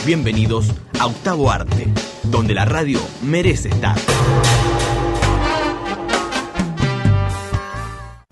Bienvenidos a Octavo Arte, donde la radio merece estar.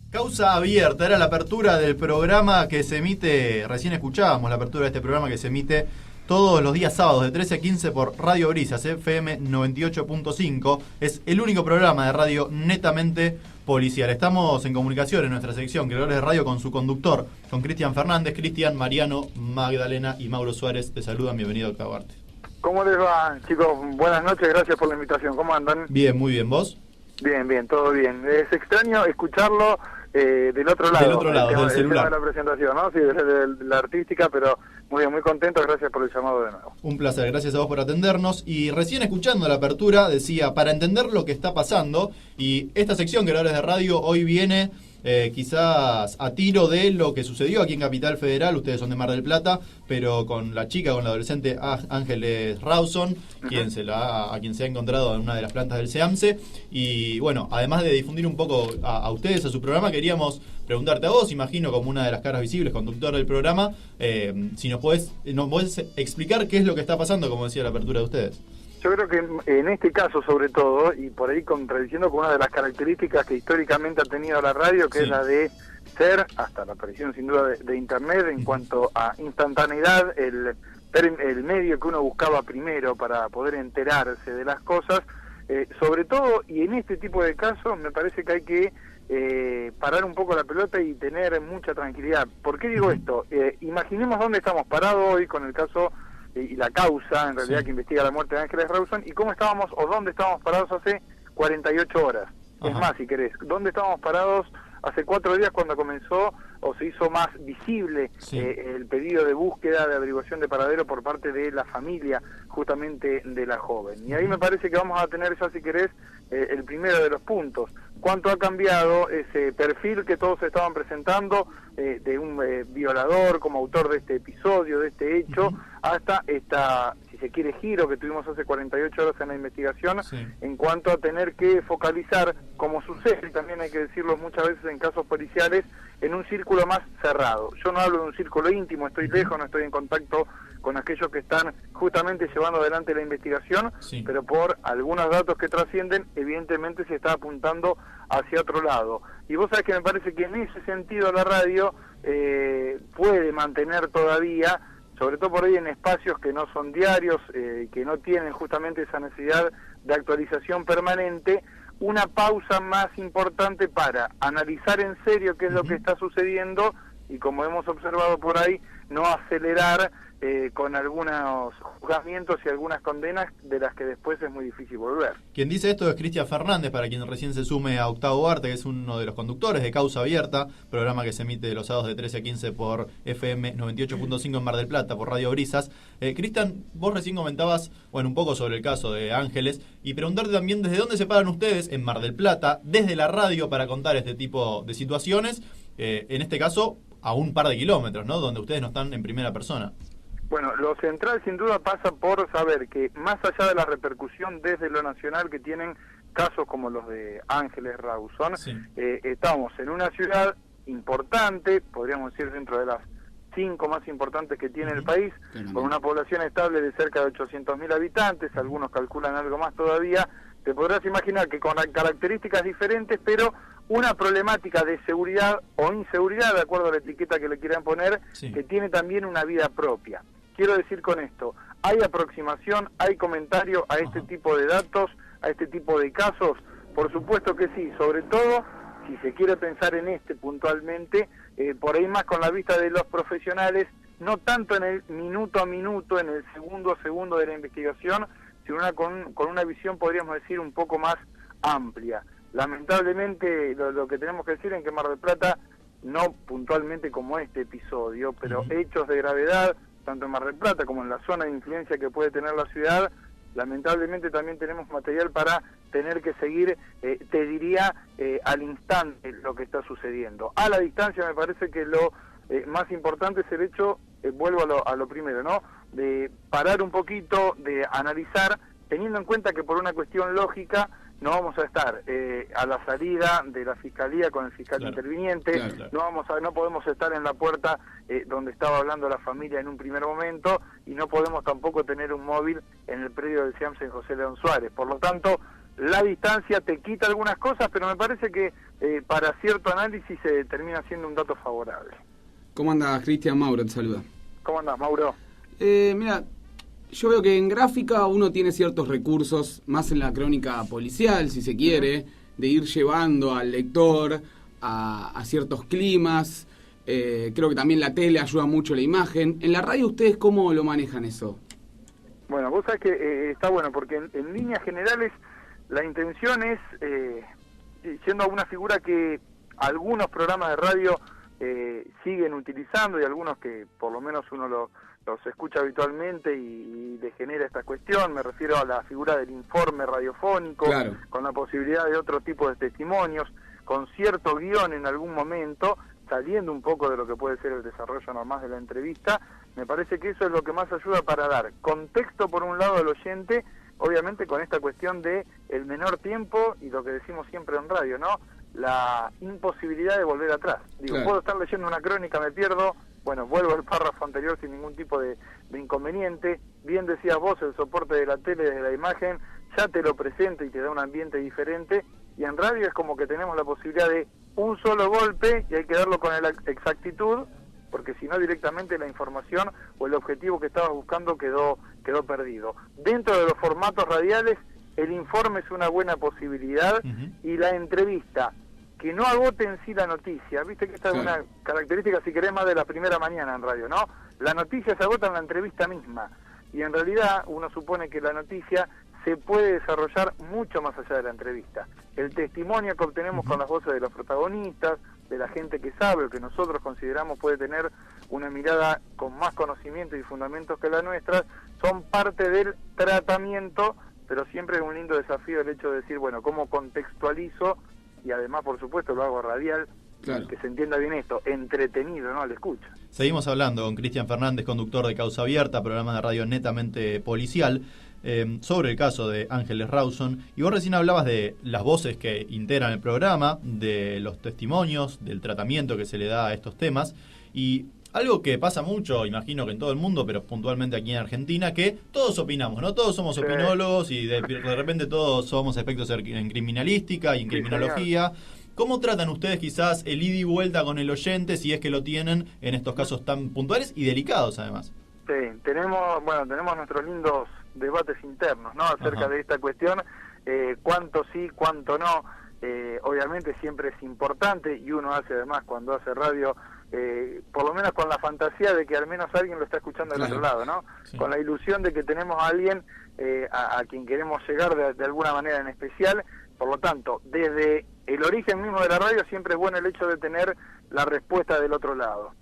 Causa abierta, era la apertura del programa que se emite, recién escuchábamos la apertura de este programa que se emite todos los días sábados de 13 a 15 por Radio Brisas, FM 98.5. Es el único programa de radio netamente policial. Estamos en comunicación en nuestra sección Creadores de Radio con su conductor, con Cristian Fernández. Cristian, Mariano, Magdalena y Mauro Suárez te saludan. Bienvenido a Octavo Arte. ¿Cómo les va, chicos? Buenas noches, gracias por la invitación. ¿Cómo andan? Bien, muy bien. ¿Vos? Bien, todo bien. Es extraño escucharlo del otro lado. Del otro lado, del celular. El tema de la presentación, ¿no? Sí, de la artística, pero muy bien, muy contento. Gracias por el llamado de nuevo. Un placer, gracias a vos por atendernos. Y recién escuchando la apertura, decía, para entender lo que está pasando, y esta sección Creadores de Radio hoy viene quizás a tiro de lo que sucedió aquí en Capital Federal. Ustedes son de Mar del Plata, pero con la chica, con la adolescente Ángeles Rawson, a quien se ha encontrado en una de las plantas del SEAMSE. Y bueno, además de difundir un poco a ustedes, a su programa, queríamos preguntarte a vos, imagino como una de las caras visibles, conductor del programa, si nos podés explicar qué es lo que está pasando, como decía la apertura de ustedes. Yo creo que en este caso, sobre todo, y por ahí contradiciendo con una de las características que históricamente ha tenido la radio, que es la de ser, hasta la aparición sin duda de Internet, en cuanto a instantaneidad, el medio que uno buscaba primero para poder enterarse de las cosas, sobre todo, y en este tipo de casos, me parece que hay que parar un poco la pelota y tener mucha tranquilidad. ¿Por qué digo esto? Imaginemos dónde estamos parados hoy con el caso y la causa, en realidad, que investiga la muerte de Ángeles Rawson, y cómo estábamos o dónde estábamos parados hace 48 horas. Ajá. Es más, si querés, dónde estábamos parados hace 4 días cuando comenzó o se hizo más visible el pedido de búsqueda, de averiguación de paradero por parte de la familia, justamente de la joven. Y ahí me parece que vamos a tener ya, si querés, el primero de los puntos. ¿Cuánto ha cambiado ese perfil que todos estaban presentando de un violador como autor de este episodio, de este hecho, hasta esta, si se quiere, giro que tuvimos hace 48 horas en la investigación, en cuanto a tener que focalizar, como sucede, también hay que decirlo muchas veces en casos policiales, en un círculo más cerrado? Yo no hablo de un círculo íntimo, estoy lejos, no estoy en contacto con aquellos que están justamente llevando adelante la investigación, pero por algunos datos que trascienden, evidentemente se está apuntando hacia otro lado. Y vos sabés que me parece que en ese sentido la radio puede mantener todavía, sobre todo por ahí en espacios que no son diarios, que no tienen justamente esa necesidad de actualización permanente, una pausa más importante para analizar en serio qué es lo que está sucediendo y, como hemos observado por ahí, no acelerar con algunos juzgamientos y algunas condenas de las que después es muy difícil volver. Quien dice esto es Cristian Fernández, para quien recién se sume a Octavo Arte, que es uno de los conductores de Causa Abierta, programa que se emite los sábados de 13 a 15 por FM 98.5 en Mar del Plata, por Radio Brisas. Cristian, vos recién comentabas un poco sobre el caso de Ángeles, y preguntarte también desde dónde se paran ustedes en Mar del Plata, desde la radio, para contar este tipo de situaciones, en este caso a un par de kilómetros, ¿no?, donde ustedes no están en primera persona. Bueno, lo central sin duda pasa por saber que, más allá de la repercusión desde lo nacional que tienen casos como los de Ángeles Rawson, estamos en una ciudad importante, podríamos decir dentro de las 5 más importantes que tiene el país, con una población estable de cerca de 800.000 habitantes, algunos calculan algo más todavía. Te podrás imaginar que con características diferentes, pero una problemática de seguridad o inseguridad, de acuerdo a la etiqueta que le quieran poner, que tiene también una vida propia. Quiero decir con esto, ¿hay aproximación, hay comentario a este tipo de datos, a este tipo de casos? Por supuesto que sí, sobre todo si se quiere pensar en este puntualmente, por ahí más con la vista de los profesionales, no tanto en el minuto a minuto, en el segundo a segundo de la investigación, sino con una visión, podríamos decir, un poco más amplia. Lamentablemente, lo que tenemos que decir es que Mar del Plata, no puntualmente como este episodio, pero hechos de gravedad, tanto en Mar del Plata como en la zona de influencia que puede tener la ciudad, lamentablemente también tenemos material para tener que seguir, te diría, al instante lo que está sucediendo. A la distancia me parece que lo más importante es el hecho, vuelvo a lo primero, ¿no?, de parar un poquito, de analizar, teniendo en cuenta que por una cuestión lógica no vamos a estar a la salida de la fiscalía con el fiscal interviniente, no podemos estar en la puerta donde estaba hablando la familia en un primer momento, y no podemos tampoco tener un móvil en el predio del SIAMS en José León Suárez. Por lo tanto, la distancia te quita algunas cosas, pero me parece que para cierto análisis se termina siendo un dato favorable. ¿Cómo andás, Cristian? Mauro te saluda. ¿Cómo andás, Mauro? Mira, yo veo que en gráfica uno tiene ciertos recursos, más en la crónica policial, si se quiere, de ir llevando al lector a ciertos climas. Creo que también la tele ayuda mucho la imagen. ¿En la radio ustedes cómo lo manejan eso? Bueno, vos sabés que está bueno, porque en líneas generales la intención es, siendo una figura que algunos programas de radio siguen utilizando y algunos que por lo menos uno los escucha habitualmente y le genera esta cuestión, me refiero a la figura del informe radiofónico, claro, con la posibilidad de otro tipo de testimonios, con cierto guión en algún momento, saliendo un poco de lo que puede ser el desarrollo normal de la entrevista. Me parece que eso es lo que más ayuda para dar contexto por un lado al oyente, obviamente con esta cuestión de el menor tiempo y lo que decimos siempre en radio, ¿no? La imposibilidad de volver atrás. Digo, claro, puedo estar leyendo una crónica, me pierdo, bueno, vuelvo al párrafo anterior sin ningún tipo de inconveniente. Bien decías vos, el soporte de la tele desde la imagen ya te lo presenta y te da un ambiente diferente, y en radio es como que tenemos la posibilidad de un solo golpe y hay que darlo con exactitud, porque si no directamente la información o el objetivo que estabas buscando quedó perdido. Dentro de los formatos radiales, el informe es una buena posibilidad, y la entrevista, que no agote en sí la noticia. Viste que esta es una característica, si querés, más de la primera mañana en radio, ¿no? La noticia se agota en la entrevista misma, y en realidad uno supone que la noticia se puede desarrollar mucho más allá de la entrevista. El testimonio que obtenemos con las voces de los protagonistas, de la gente que sabe o que nosotros consideramos puede tener una mirada con más conocimiento y fundamentos que la nuestra, son parte del tratamiento, pero siempre es un lindo desafío el hecho de decir, bueno, ¿cómo contextualizo? Y además, por supuesto, lo hago radial, claro, que se entienda bien esto, entretenido, ¿no?, al escucha. Seguimos hablando con Cristian Fernández, conductor de Causa Abierta, programa de radio netamente policial, sobre el caso de Ángeles Rawson. Y vos recién hablabas de las voces que integran el programa, de los testimonios, del tratamiento que se le da a estos temas. Y algo que pasa mucho, imagino que en todo el mundo, pero puntualmente aquí en Argentina, que todos opinamos, ¿no? Todos somos opinólogos y de repente todos somos expertos en criminalística y en criminología. ¿Cómo tratan ustedes quizás el ida y vuelta con el oyente, si es que lo tienen en estos casos tan puntuales y delicados además? Sí, tenemos nuestros lindos debates internos, ¿no?, acerca de esta cuestión, cuánto sí, cuánto no. Obviamente siempre es importante, y uno hace además cuando hace radio, por lo menos con la fantasía de que al menos alguien lo está escuchando del otro lado, ¿no? Sí. Con la ilusión de que tenemos a alguien a quien queremos llegar de alguna manera en especial. Por lo tanto, desde el origen mismo de la radio siempre es bueno el hecho de tener la respuesta del otro lado.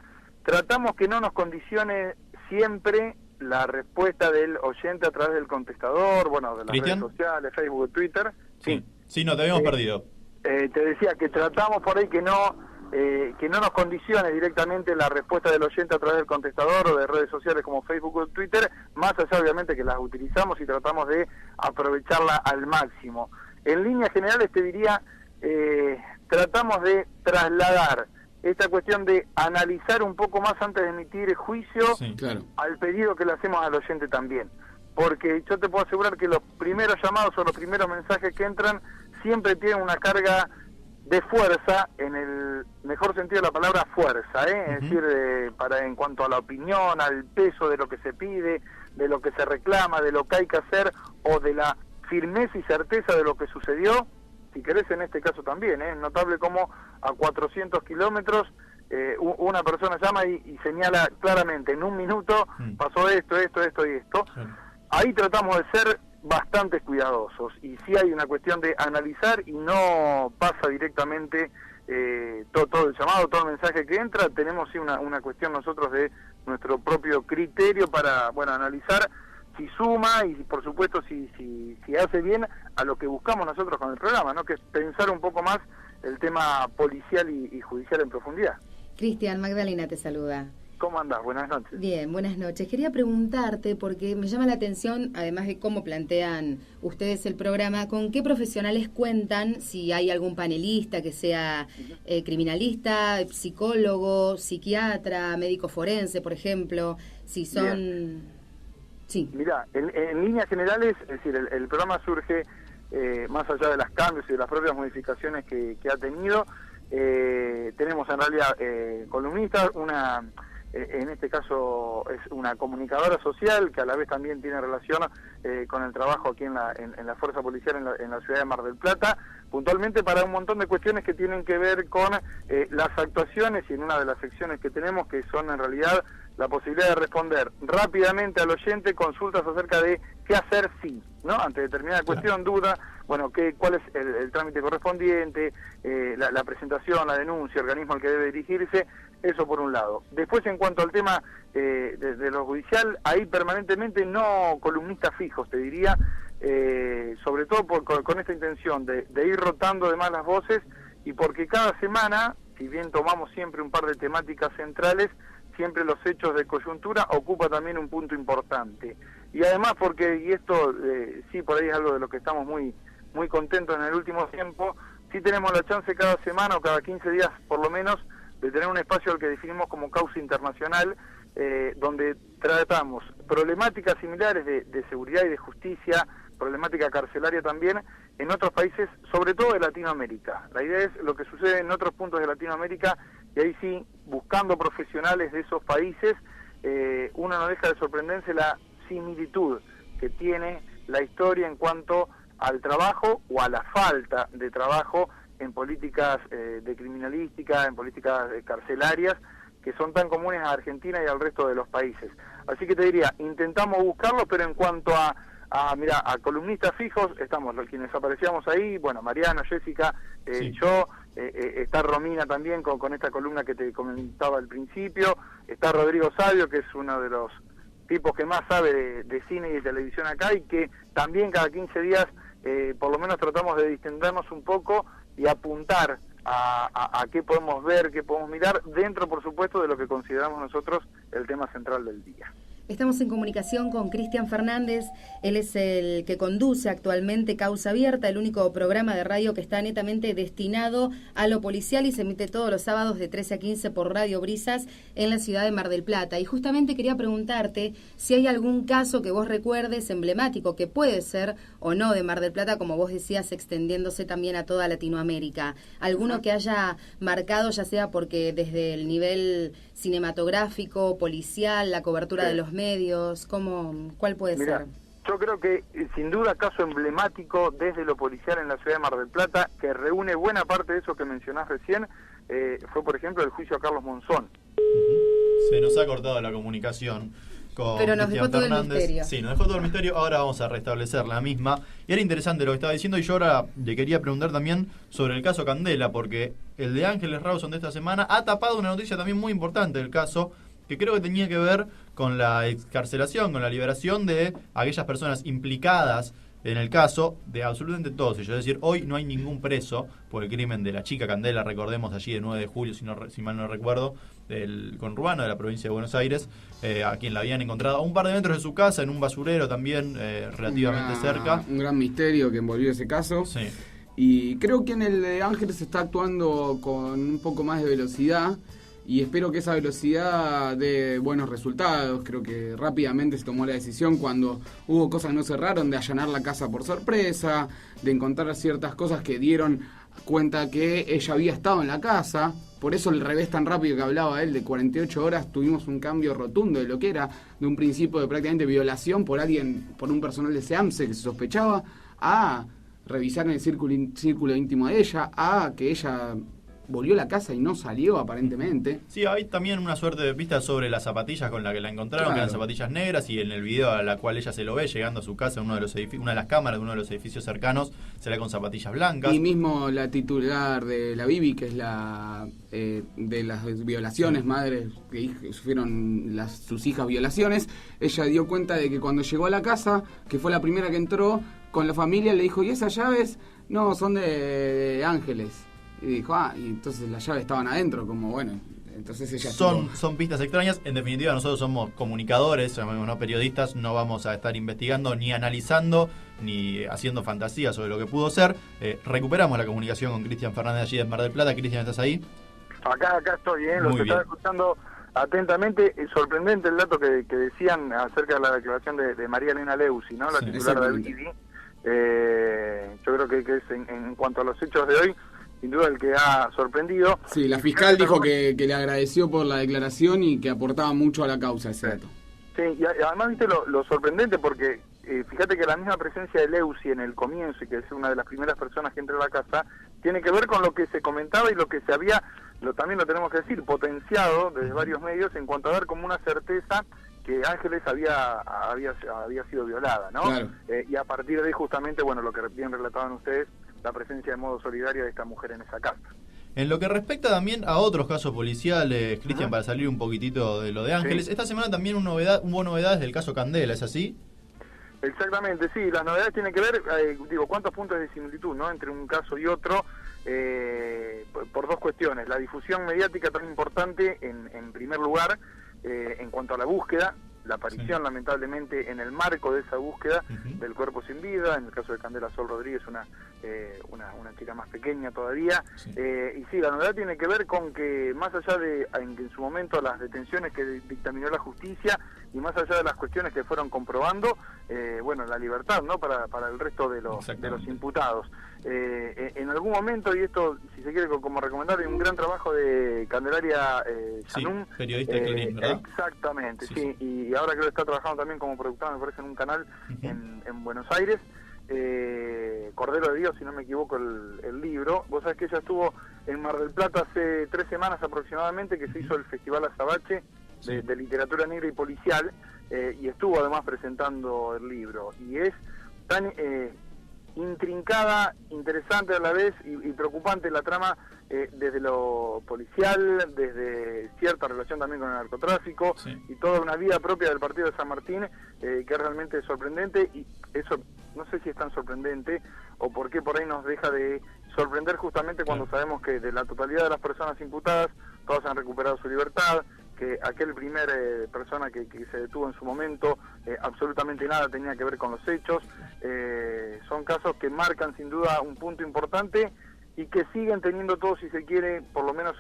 Tratamos que no nos condicione siempre la respuesta del oyente a través del contestador, bueno, de las redes sociales, Facebook, Twitter. Sí, no, te habíamos perdido. Te decía que tratamos por ahí que no nos condicione directamente la respuesta del oyente a través del contestador o de redes sociales como Facebook o Twitter, más allá obviamente que las utilizamos y tratamos de aprovecharla al máximo. En líneas generales te diría, tratamos de trasladar esta cuestión de analizar un poco más antes de emitir juicio, al pedido que le hacemos al oyente también. Porque yo te puedo asegurar que los primeros llamados o los primeros mensajes que entran siempre tienen una carga de fuerza, en el mejor sentido de la palabra fuerza, es decir, en cuanto a la opinión, al peso de lo que se pide, de lo que se reclama, de lo que hay que hacer, o de la firmeza y certeza de lo que sucedió. Si querés, en este caso también, es notable como a 400 kilómetros una persona llama y señala claramente, en un minuto pasó esto y esto. Ahí tratamos de ser bastante cuidadosos, y sí hay una cuestión de analizar y no pasa directamente todo el llamado, todo el mensaje que entra. Tenemos sí una cuestión nosotros de nuestro propio criterio para, bueno, analizar si suma y por supuesto si hace bien a lo que buscamos nosotros con el programa, ¿no?, que es pensar un poco más el tema policial y judicial en profundidad. Cristian, Magdalena te saluda. ¿Cómo andás? Buenas noches. Bien, buenas noches. Quería preguntarte, porque me llama la atención, además de cómo plantean ustedes el programa, ¿con qué profesionales cuentan? Si hay algún panelista que sea criminalista, psicólogo, psiquiatra, médico forense, por ejemplo, si son... Sí. Mirá, en líneas generales, es decir, el programa surge más allá de los cambios y de las propias modificaciones que ha tenido. Tenemos en realidad columnistas, en este caso es una comunicadora social que a la vez también tiene relación con el trabajo aquí en la Fuerza Policial en la ciudad de Mar del Plata, puntualmente para un montón de cuestiones que tienen que ver con las actuaciones, y en una de las secciones que tenemos, que son en realidad la posibilidad de responder rápidamente al oyente consultas acerca de qué hacer ¿no? Ante determinada cuestión, duda, bueno, cuál es el trámite correspondiente, la presentación, la denuncia, organismo al que debe dirigirse, eso por un lado. Después, en cuanto al tema de lo judicial, hay permanentemente no columnistas fijos, te diría, sobre todo con esta intención de ir rotando además las voces, y porque cada semana, si bien tomamos siempre un par de temáticas centrales, siempre los hechos de coyuntura ocupa también un punto importante. Y además porque, y esto sí por ahí es algo de lo que estamos muy contentos en el último tiempo, sí tenemos la chance cada semana o cada 15 días por lo menos de tener un espacio al que definimos como causa internacional, donde tratamos problemáticas similares de seguridad y de justicia, problemática carcelaria también, en otros países, sobre todo de Latinoamérica. La idea es lo que sucede en otros puntos de Latinoamérica, y ahí sí, buscando profesionales de esos países, uno no deja de sorprenderse la similitud que tiene la historia en cuanto al trabajo o a la falta de trabajo en políticas de criminalística, en políticas carcelarias, que son tan comunes a Argentina y al resto de los países. Así que te diría, intentamos buscarlos, pero en cuanto a columnistas fijos, estamos los quienes aparecíamos ahí, bueno, Mariano, Jessica, sí. Yo, está Romina también con esta columna que te comentaba al principio, está Rodrigo Sabio, que es uno de los tipos que más sabe de cine y de televisión acá, y que también cada 15 días por lo menos tratamos de distendernos un poco y apuntar a qué podemos ver, qué podemos mirar, dentro por supuesto de lo que consideramos nosotros el tema central del día. Estamos en comunicación con Cristian Fernández, él es el que conduce actualmente Causa Abierta, el único programa de radio que está netamente destinado a lo policial y se emite todos los sábados de 13 a 15 por Radio Brisas en la ciudad de Mar del Plata. Y justamente quería preguntarte si hay algún caso que vos recuerdes emblemático, que puede ser o no de Mar del Plata, como vos decías, extendiéndose también a toda Latinoamérica. Alguno que haya marcado, ya sea porque desde el nivel cinematográfico, policial, la cobertura de los medios, ¿cuál puede ser? Yo creo que sin duda caso emblemático desde lo policial en la ciudad de Mar del Plata, que reúne buena parte de eso que mencionás recién, fue por ejemplo el juicio a Carlos Monzón. Se nos ha cortado la comunicación con Pero nos Cristian dejó todo Fernández. el misterio. Sí, nos dejó todo el misterio, ahora vamos a restablecer la misma. Y era interesante lo que estaba diciendo, y yo ahora le quería preguntar también sobre el caso Candela, porque el de Ángeles Rawson de esta semana ha tapado una noticia también muy importante del caso, que creo que tenía que ver con la excarcelación, con la liberación de aquellas personas implicadas en el caso, de absolutamente todos ellos. Es decir, hoy no hay ningún preso por el crimen de la chica Candela, recordemos, allí de 9 de julio, si mal no recuerdo, del conurbano de la provincia de Buenos Aires, a quien la habían encontrado a un par de metros de su casa, en un basurero también, relativamente cerca. Un gran misterio que envolvió ese caso. Sí. Y creo que en el de Ángeles se está actuando con un poco más de velocidad, y espero que esa velocidad dé buenos resultados. Creo que rápidamente se tomó la decisión, cuando hubo cosas que no cerraron, de allanar la casa por sorpresa, de encontrar ciertas cosas que dieron cuenta que ella había estado en la casa. Por eso el revés tan rápido que hablaba él, de 48 horas, tuvimos un cambio rotundo de lo que era, de un principio de prácticamente violación por un personal de SEAMSE que se sospechaba, a revisar en el círculo íntimo de ella, a que ella volvió a la casa y no salió aparentemente. Sí, hay también una suerte de pista sobre las zapatillas con la que la encontraron, que eran zapatillas negras, y en el video a la cual ella se lo ve llegando a su casa en uno de los una de las cámaras de uno de los edificios cercanos, se ve con zapatillas blancas. Y mismo la titular de la Bibi, que es la de las violaciones, madres que sufrieron sus hijas violaciones, ella dio cuenta de que cuando llegó a la casa, que fue la primera que entró con la familia, le dijo: ¿y esas llaves? No, son de Ángeles. Y dijo, y entonces las llaves estaban adentro, como bueno, entonces ella... Son pistas extrañas. En definitiva, nosotros somos comunicadores, no periodistas, no vamos a estar investigando, ni analizando, ni haciendo fantasías sobre lo que pudo ser. Recuperamos la comunicación con Cristian Fernández allí en Mar del Plata. Cristian, ¿estás ahí? Acá estoy, los que estaba escuchando Atentamente, sorprendente el dato que decían acerca de la declaración de María Elena Leusi, ¿no? La titular de Avidi. Yo creo que es en cuanto a los hechos de hoy, sin duda el que ha sorprendido. Sí, la fiscal dijo que le agradeció por la declaración y que aportaba mucho a la causa ese dato. Sí, y además viste lo sorprendente porque fíjate que la misma presencia de Leusi en el comienzo, y que es una de las primeras personas que entra a la casa, tiene que ver con lo que se comentaba y lo que se había, también lo tenemos que decir, potenciado desde varios medios en cuanto a dar como una certeza que Ángeles había sido violada, ¿no? Claro. Y a partir de ahí justamente, bueno, lo que bien relataban ustedes, la presencia de modo solidario de esta mujer en esa casa. En lo que respecta también a otros casos policiales, Cristian, para salir un poquitito de lo de Ángeles, Sí. esta semana también hubo novedades del caso Candela, ¿es así? Exactamente, sí, las novedades tienen que ver, cuántos puntos de similitud, ¿no?, entre un caso y otro, por dos cuestiones. La difusión mediática tan importante, en primer lugar, en cuanto a la búsqueda, la aparición, lamentablemente, en el marco de esa búsqueda del cuerpo sin vida, en el caso de Candela Sol Rodríguez, una chica más pequeña todavía, y sí, la novedad tiene que ver con que, más allá de en su momento las detenciones que dictaminó la justicia, y más allá de las cuestiones que fueron comprobando, la libertad, ¿no?, para el resto de los imputados. En algún momento, y esto, si se quiere como recomendar, hay un gran trabajo de Candelaria Yanum, periodista de Clarín, ¿verdad? Exactamente, sí. Y ahora creo que está trabajando también como productora, me parece, en un canal en Buenos Aires, Cordero de Dios, si no me equivoco, el libro. Vos sabés que ella estuvo en Mar del Plata hace 3 semanas aproximadamente, que se hizo el Festival Azabache de literatura negra y policial, y estuvo además presentando el libro, y es tan intrincada, interesante a la vez y preocupante la trama, desde lo policial, desde cierta relación también con el narcotráfico, y toda una vida propia del partido de San Martín, que es realmente sorprendente. Y eso no sé si es tan sorprendente o por qué por ahí nos deja de sorprender, justamente cuando sabemos que de la totalidad de las personas imputadas, todas han recuperado su libertad, que aquel primer persona que se detuvo en su momento, absolutamente nada tenía que ver con los hechos. Son casos que marcan sin duda un punto importante y que siguen teniendo todos, si se quiere, por lo menos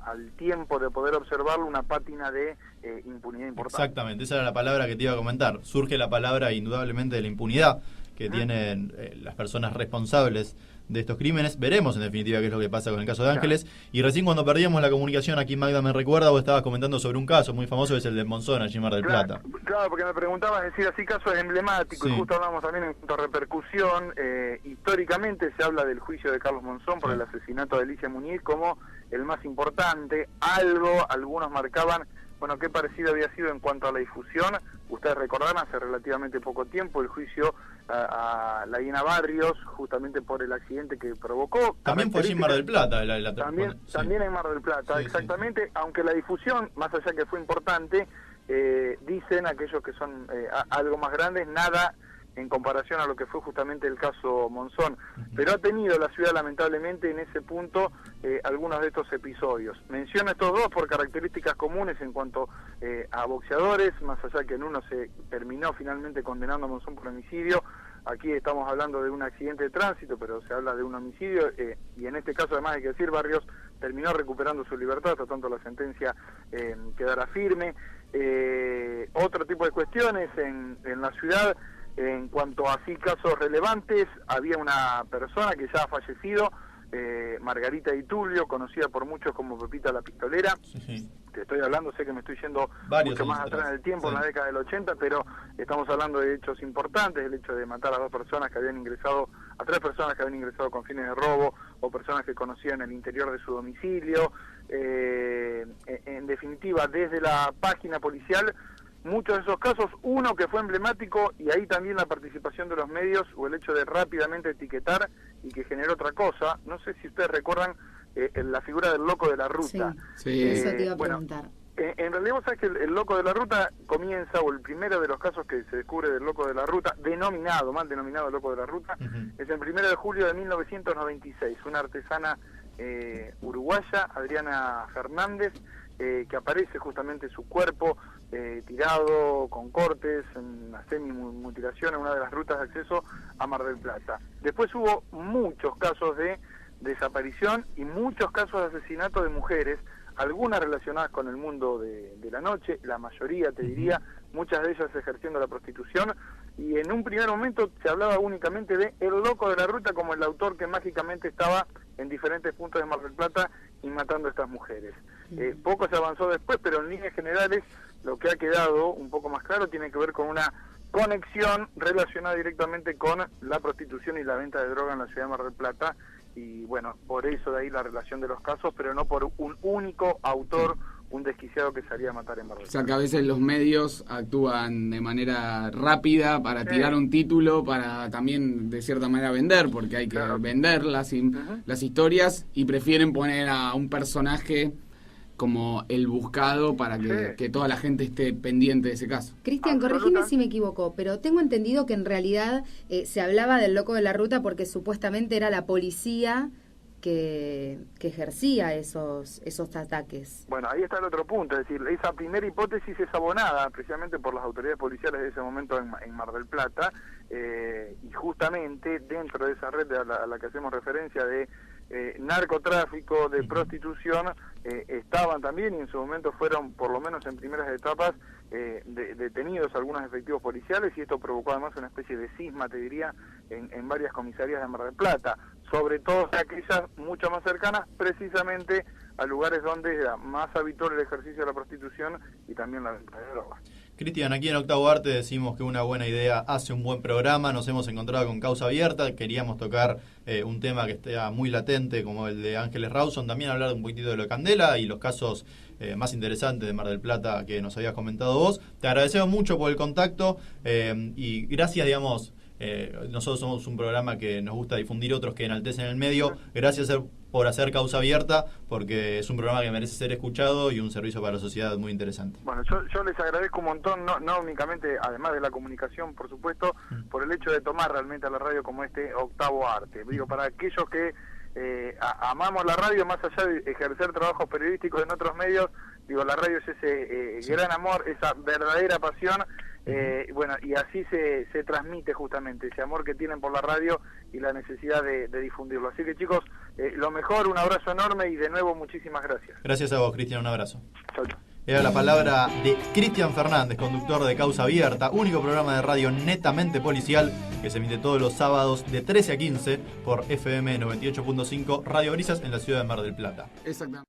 al tiempo de poder observarlo, una pátina de impunidad importante. Exactamente, esa era la palabra que te iba a comentar. Surge la palabra indudablemente de la impunidad que tienen las personas responsables de estos crímenes. Veremos en definitiva qué es lo que pasa con el caso de Ángeles. Claro. Y recién cuando perdíamos la comunicación, aquí Magda me recuerda, vos estabas comentando sobre un caso muy famoso, que es el de Monzón, allí en Mar del Plata. Claro, porque me preguntabas, decir así, casos emblemáticos, y justo hablamos también en cuanto a repercusión. Históricamente se habla del juicio de Carlos Monzón por el asesinato de Alicia Muñiz como el más importante. Algunos marcaban, qué parecido había sido en cuanto a la difusión. Ustedes recordarán, hace relativamente poco tiempo, el juicio a la Laina Barrios, justamente por el accidente que provocó. También fue allí en Mar del Plata. También en Mar del Plata, exactamente. Aunque la difusión, más allá que fue importante, dicen aquellos que son algo más grandes, nada en comparación a lo que fue justamente el caso Monzón. Pero ha tenido la ciudad, lamentablemente, en ese punto, algunos de estos episodios. Menciono estos dos por características comunes en cuanto a boxeadores, más allá que en uno se terminó finalmente condenando a Monzón por homicidio. Aquí estamos hablando de un accidente de tránsito, pero se habla de un homicidio, y en este caso, además hay que decir, Barrios terminó recuperando su libertad, hasta tanto la sentencia quedará firme. Otro tipo de cuestiones en la ciudad. En cuanto a así casos relevantes, había una persona que ya ha fallecido, Margarita Di Tulio, conocida por muchos como Pepita la Pistolera. Te estoy hablando, sé que me estoy yendo mucho más atrás en el tiempo, en la década del 80, pero estamos hablando de hechos importantes, el hecho de matar a 3 personas que habían ingresado con fines de robo, o personas que conocían el interior de su domicilio. En definitiva, desde la página policial, muchos de esos casos, uno que fue emblemático, y ahí también la participación de los medios, o el hecho de rápidamente etiquetar, y que generó otra cosa. No sé si ustedes recuerdan la figura del loco de la ruta. Sí. Eso te iba a preguntar. En realidad, vos sabés que el loco de la ruta comienza, o el primero de los casos que se descubre del loco de la ruta, mal denominado loco de la ruta, es el 1 de julio de 1996. Una artesana uruguaya, Adriana Fernández, que aparece justamente su cuerpo tirado con cortes, en una semi-mutilación, en una de las rutas de acceso a Mar del Plata. Después hubo muchos casos de desaparición y muchos casos de asesinato de mujeres algunas relacionadas con el mundo de la noche, la mayoría te diría, muchas de ellas ejerciendo la prostitución, y en un primer momento se hablaba únicamente de el loco de la ruta como el autor que mágicamente estaba en diferentes puntos de Mar del Plata y matando a estas mujeres. Poco se avanzó después, pero en líneas generales lo que ha quedado un poco más claro tiene que ver con una conexión relacionada directamente con la prostitución y la venta de droga en la ciudad de Mar del Plata, y bueno, por eso de ahí la relación de los casos, pero no por un único autor, un desquiciado que salía a matar en Mar del Plata. O sea que a veces los medios actúan de manera rápida para tirar un título, para también de cierta manera vender, porque hay que vender las historias, y prefieren poner a un personaje como el buscado para que toda la gente esté pendiente de ese caso. Cristian, corregime si me equivoco, pero tengo entendido que en realidad se hablaba del loco de la ruta porque supuestamente era la policía que ejercía esos ataques. Bueno, ahí está el otro punto, es decir, esa primera hipótesis es abonada precisamente por las autoridades policiales de ese momento en Mar del Plata, y justamente dentro de esa red a la que hacemos referencia de narcotráfico, de prostitución, estaban también, y en su momento fueron, por lo menos en primeras etapas, detenidos algunos efectivos policiales, y esto provocó además una especie de cisma, te diría, en varias comisarías de Mar del Plata, sobre todo aquellas mucho más cercanas precisamente a lugares donde era más habitual el ejercicio de la prostitución y también la venta de drogas. Cristian, aquí en Octavo Arte decimos que una buena idea hace un buen programa. Nos hemos encontrado con Causa Abierta. Queríamos tocar un tema que esté muy latente, como el de Ángeles Rawson. También hablar un poquitito de lo de Candela y los casos más interesantes de Mar del Plata que nos habías comentado vos. Te agradecemos mucho por el contacto y gracias, digamos. Nosotros somos un programa que nos gusta difundir otros que enaltecen el medio. Gracias por hacer Causa Abierta, porque es un programa que merece ser escuchado y un servicio para la sociedad muy interesante. Bueno, yo les agradezco un montón, no únicamente, además de la comunicación, por supuesto, por el hecho de tomar realmente a la radio como este Octavo Arte. Digo, para aquellos que amamos la radio, más allá de ejercer trabajos periodísticos en otros medios, digo, la radio es ese gran amor, esa verdadera pasión. Bueno, y así se transmite justamente ese amor que tienen por la radio y la necesidad de difundirlo. Así que chicos, lo mejor, un abrazo enorme y de nuevo muchísimas gracias. Gracias a vos, Cristian, un abrazo. Chau, chau. Era la palabra de Cristian Fernández, conductor de Causa Abierta, único programa de radio netamente policial que se emite todos los sábados de 13 a 15 por FM 98.5 Radio Brisas en la ciudad de Mar del Plata. Exactamente.